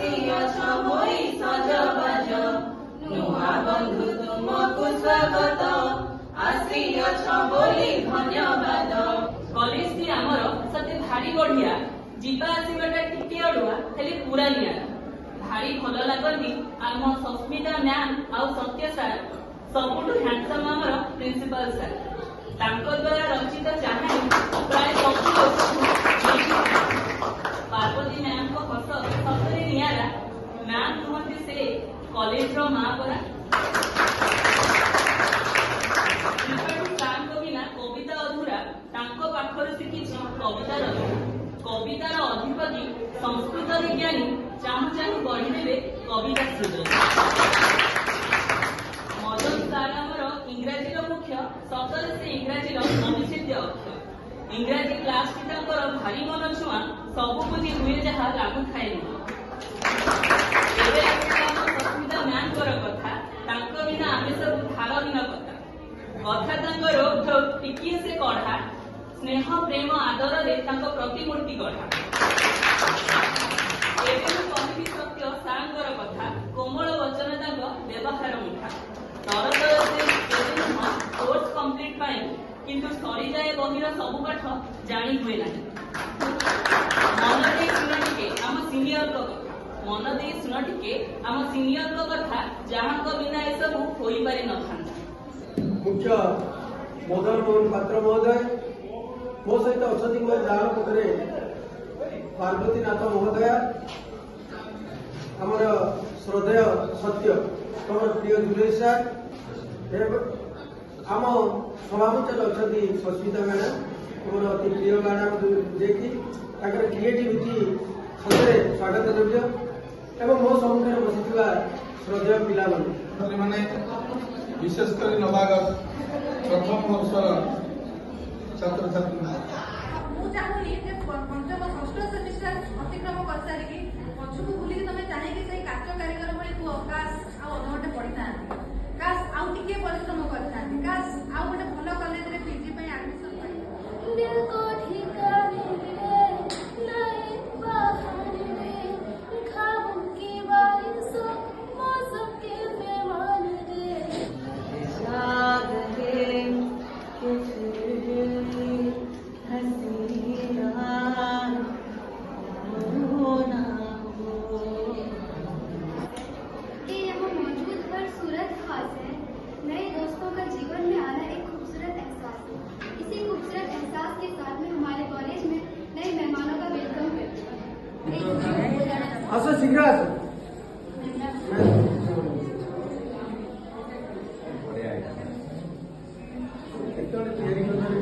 ଆସିଅଛ ହୋଇ ସଜବାଜ ନୂଆ ବନ୍ଧୁ ତୁମକୁ ସ୍ୱାଗତ ଆସିଅଛ ବୋଲି ଧନ୍ୟବାଦ। କଲେଜଟି ଆମର ସତେ ଭାରି ବଢିଆ, ଯିବା ଆସିବାଟା ଟିକେ ଅଡୁଆ ହେଲେ ପୁରା ନିଆରା। ଭାରି ଭଲ ଲାଗନ୍ତି ଆମ ସସ୍ମିତା ମ୍ୟାମ୍ ଆଉ ସତ୍ୟ ସାର୍, ସବୁଠୁ ହ୍ୟାଣ୍ଡସମ୍ ଆମର ପ୍ରିନ୍ସିପାଲ ସାର୍। ତାଙ୍କ ଦ୍ୱାରା ରଚିତ ଚାହାଣୀ ପ୍ରାୟ ପାର୍ବତୀ ମ୍ୟାମ୍ଙ୍କ ହସ ସତରେ ନିଆରା। ମ୍ୟାମ୍ କୁହନ୍ତି ସେ କଲେଜର ମା ପରା। ସାର୍ଙ୍କ ବିନା କବିତା ଅଧୁରା, ତାଙ୍କ ପାଖରୁ ଶିଖିଛି କବିତାର କବିତାର ଅଧିପତି ସଂସ୍କୃତ ବିଜ୍ଞାନୀ ଚାହୁଁ ଚାହୁଁ ଗଢିଦେବେ କବିତା ସୃଜନ। ମଦନ ସାର୍ ଆମର ଇଂରାଜୀର ମୁଖ୍ୟ, ସତରେ ସେ ଇଂରାଜୀର ଅନିଷେଧ୍ୟ ଅକ୍ଷର। ଇଂରାଜୀ କ୍ଲାସଟି ତାଙ୍କର ଭାରି ମନ ଛୁଆଁ, ସବୁ ବୁଝି ହୁଏ ଯାହା ଲାଗୁ ଥାଏନି। ଏବେ ଆସିଲା ଆମ ସସ୍ମିତା ମ୍ୟାମ୍ଙ୍କର କଥା, ତାଙ୍କ ବିନା ଆମେ ସବୁ ଧାରହୀନ କଥା। କଥା ତାଙ୍କର ଟିକିଏ ସେ କଢା, ସ୍ନେହ ପ୍ରେମ ଆଦରରେ ତାଙ୍କ ପ୍ରତିମୂର୍ତ୍ତି ଗଢା। ଏବେ ମୁଁ କହିବି ସତ୍ୟ ସାର୍ଙ୍କର କଥା, କୋମଳ ବଚନ ତାଙ୍କ ବ୍ୟବହାର ମୁଠା। ତରତର ସେ ନୁହଁ କୋର୍ସ କମ୍ପ୍ଲିଟ୍ ପାଇଁ, କିନ୍ତୁ ସରିଯାଏ ବହିର ସବୁ ପାଠ ଜାଣି ହୁଏ ନାହିଁ। ମନ ଦେଇ ଶୁଣ ଟିକେ ଆମ ସିନିୟରଙ୍କ କଥା, ମନ ଦେଇ ଶୁଣ ଟିକେ ଆମ ସିନିୟରଙ୍କ କଥା, ଯାହାଙ୍କ ବିନା ଏସବୁ ହୋଇପାରି ନଥାନ୍ତା। ମୁଖ୍ୟ ମଦନ ମୋହନ ପାତ୍ର ମହୋଦୟ, ମୋ ସହିତ ଅଛନ୍ତି ମୋ ଡାହାଣ ପଟରେ ପାର୍ବତୀନାଥ ମହୋଦୟା, ଆମର ଶ୍ରଦ୍ଧେୟ ସତ୍ୟ, ତମର ପ୍ରିୟ ଜୁଲେଶ ସାର୍, ଆମ ସଭାମଞ୍ଚରେ ଅଛନ୍ତି ସସ୍ମିତା ମ୍ୟାଡାମ, ମୋର ଅତି ପ୍ରିୟ ମ୍ୟାଡାମ, ଯିଏକି ତାଙ୍କର କ୍ରିଏଟିଭିଟି ସତରେ ସ୍ୱାଗତ ଯୋଗ୍ୟ, ଏବଂ ମୋ ସମ୍ମୁଖରେ ବସିଥିବା ଶ୍ରଦ୍ଧେୟ ପିଲାମାନେ, ବିଶେଷ କରି ନବାଗତ ପ୍ରଥମ ବର୍ଷର ଛାତ୍ରଛାତ୍ରୀ। ମୁଁ ଚାହୁଁନି ଯେ ପଞ୍ଚମ ଷଷ୍ଠ ସେମିଷ୍ଟାର ଅତିକ୍ରମ କରିସାରିକି ପଛକୁ ବୁଲିକି ତମେ ଚାହିଁକି ସେଇ କାଚ କାରିଗର ଭଳି ପୁଅ କାଶ ଆଉ ଅଧଘଣ୍ଟେ ପଢିଥାନ୍ତି, କାଶ ଆଉ ଟିକେ ପରିଶ୍ରମ କରିଥାନ୍ତି, କାଶ ଆଉ ଗୋଟେ ଭଲ କଲେଜରେ ପିଜି ପାଇଁ ଆଡମିସନ ଆସ ଶୀଘ୍ର ଆସ। କେତେବେଳେ ତିଆରି କଲେ